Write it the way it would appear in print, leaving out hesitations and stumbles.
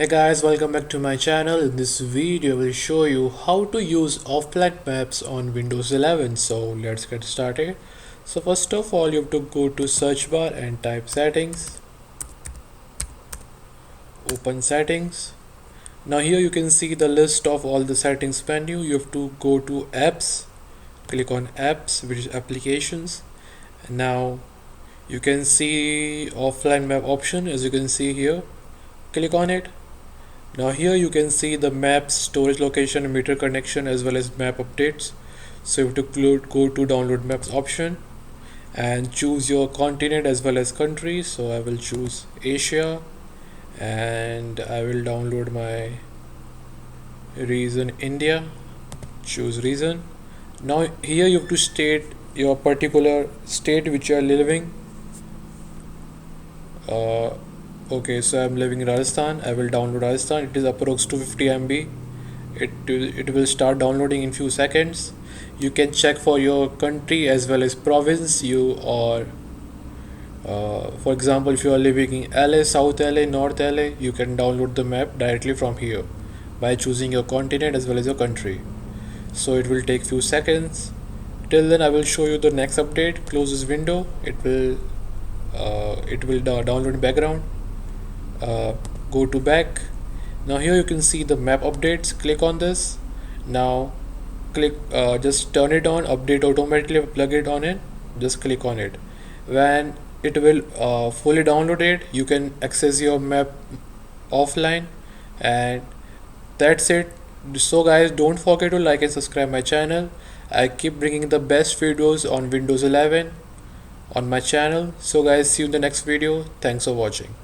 Hey guys, welcome back to my channel. In this video, I will show you how to use offline maps on Windows 11. So let's get started. So first of all, you have to go to search bar and type settings. Open settings. Now here you can see the list of all the settings menu. You have to go to apps. Click on apps, which is applications. Now you can see offline map option, as you can see here. Click on it. Now here you can see the maps, storage location, meter connection, as well as map updates. So you have to go to download maps option and choose your continent as well as country. So I will choose Asia and I will download my region India. Choose region. Now here you have to state your particular state which you are living. Okay, so I'm living in Rajasthan. I will download Rajasthan. It is approx 250 MB. It will start downloading in few seconds. You can check for your country as well as province. For example, if you are living in LA, South LA, North LA, you can download the map directly from here by choosing your continent as well as your country. So it will take few seconds. Till then, I will show you the next update. Close this window. It will download in background. Go to back. Now here you can see the map updates. Click on this. Now just turn it on, update automatically, plug it on it. Just click on it. When it will fully download it, you can access your map offline, and that's it. So guys, don't forget to like and subscribe my channel. I keep bringing the best videos on Windows 11 on my channel. So guys, see you in the next video. Thanks for watching.